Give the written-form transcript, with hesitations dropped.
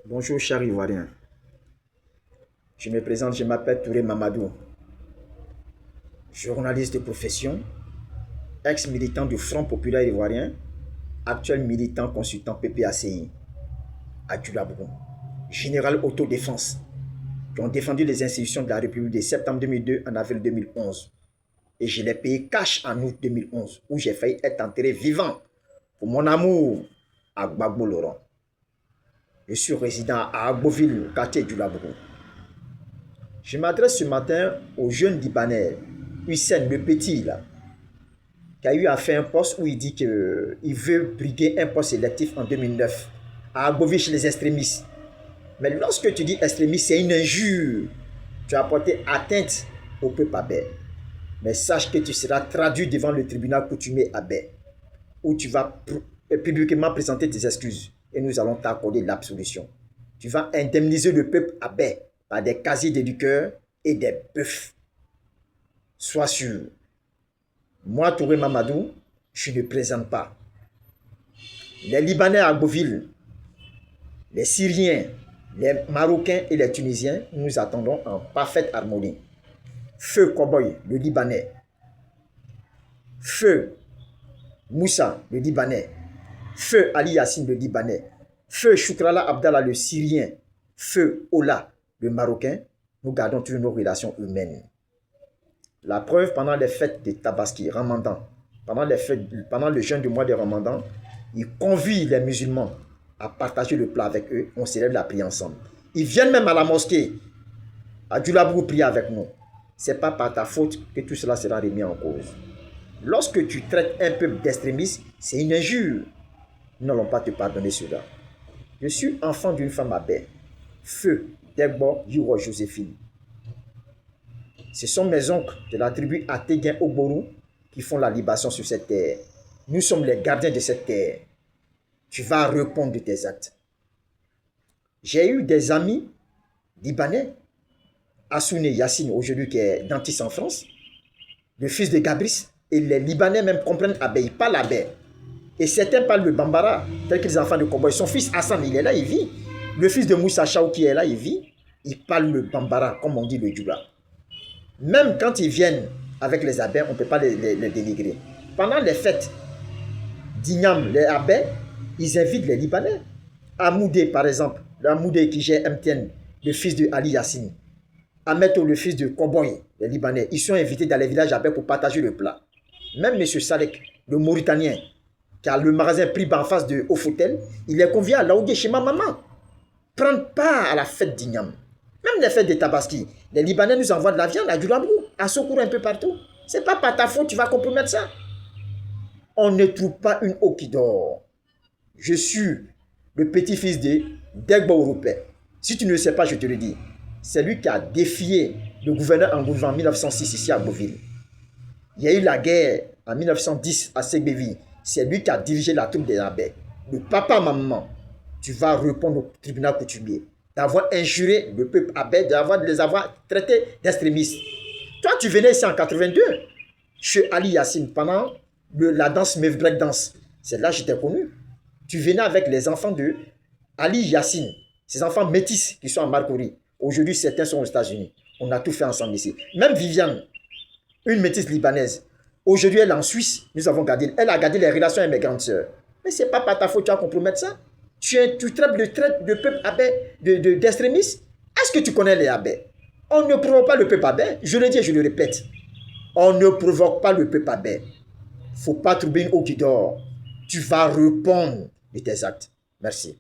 Bonjour chers Ivoiriens, je me présente, je m'appelle Touré Mamadou, journaliste de profession, ex-militant du Front Populaire Ivoirien, actuel militant consultant PPACI à Djoulabougou, général autodéfense, qui ont défendu les institutions de la République de septembre 2002 en avril 2011. Et je l'ai payé cash en août 2011, où j'ai failli être enterré vivant pour mon amour à Gbagbo Laurent. Je suis résident à Agboville, quartier du Labourou. Je m'adresse ce matin au jeune Libanais, Hussein, le petit, là, qui a eu à faire un poste où il dit qu'il veut briguer un poste électif en 2009 à Agboville chez les extrémistes. Mais lorsque tu dis extrémiste, c'est une injure. Tu as porté atteinte au peuple abé. Mais sache que tu seras traduit devant le tribunal coutumier abé, où tu vas publiquement présenter tes excuses et nous allons t'accorder l'absolution. Tu vas indemniser le peuple abé par des casiers d'éducateurs et des bœufs. Sois sûr. Moi, Touré Mamadou, je ne présente pas. Les Libanais à Agboville, les Syriens, les Marocains et les Tunisiens, nous attendons en parfaite harmonie. Feu Cowboy, le Libanais. Feu Moussa, le Libanais. Feu Ali Yassine, le Libanais. Feu Choukrala Abdallah, le Syrien. Feu Ola, le Marocain. Nous gardons toujours nos relations humaines. La preuve, pendant les fêtes de Tabaski, Ramadan, pendant le jeûne du mois de Ramadan, ils convient les musulmans à partager le plat avec eux. On célèbre la prière ensemble. Ils viennent même à la mosquée, à Djoulabougou, prier avec nous. Ce n'est pas par ta faute que tout cela sera remis en cause. Lorsque tu traites un peuple d'extrémiste, c'est une injure. Nous n'allons pas te pardonner cela. Je suis enfant d'une femme abé, Feu Degbo Yiwo Joséphine. Ce sont mes oncles de la tribu Ateguin Oboru qui font la libation sur cette terre. Nous sommes les gardiens de cette terre. Tu vas répondre de tes actes. J'ai eu des amis libanais, Assoune Yassine, aujourd'hui qui est dentiste en France, le fils de Gabris, et les Libanais même comprennent Abé, ils parlent Abé. Et certains parlent le Bambara, tels que les enfants de Cowboy. Son fils Hassan, il est là, il vit. Le fils de Moussa Chaou qui est là, il vit. Il parle le Bambara, comme on dit le Djoula. Même quand ils viennent avec les Abés, on ne peut pas les dénigrer. Pendant les fêtes d'Ignam, les Abés, ils invitent les Libanais. Amoudé, par exemple, Amoudé qui gère MTN, le fils de Ali Yassine. Ameto, le fils de Cowboy, les Libanais, ils sont invités dans les villages abé pour partager le plat. Même M. Salek, le Mauritanien, qui a le magasin Priba en face de Ofotel, il est convié à Laoudé chez ma maman. Prendre part à la fête d'Ignam. Même les fêtes de Tabaski, les Libanais nous envoient de la viande à Djoulabougou, à Sokour un peu partout. C'est pas par ta faute tu vas compromettre ça. On ne trouve pas une eau qui dort. Je suis le petit-fils de Degbo Européen. Si tu ne le sais pas, je te le dis. C'est lui qui a défié le gouverneur Angoulou en 1906 ici à Beauville. Il y a eu la guerre en 1910 à Ségbéville. C'est lui qui a dirigé la troupe des Abé. Le papa, maman, tu vas répondre au tribunal coutumier d'avoir injuré le peuple Abé, de les avoir traités d'extrémistes. Toi, tu venais ici en 82 chez Ali Yassine pendant la danse Mev Break Dance. C'est là que je t'ai connu. Tu venais avec les enfants de Ali Yassine, ces enfants métis qui sont en Marcory. Aujourd'hui, certains sont aux États-Unis. On a tout fait ensemble ici. Même Viviane, une métisse libanaise. Aujourd'hui, elle est en Suisse. Elle a gardé les relations avec mes grandes sœurs. Mais ce n'est pas par ta faute que tu vas compromettre ça. Tu traites le peuple abé d'extrémistes. Est-ce que tu connais les abés? On ne provoque pas le peuple abé. Je le dis et je le répète. On ne provoque pas le peuple abé. Il ne faut pas trouver une eau qui dort. Tu vas répondre de tes actes. Merci.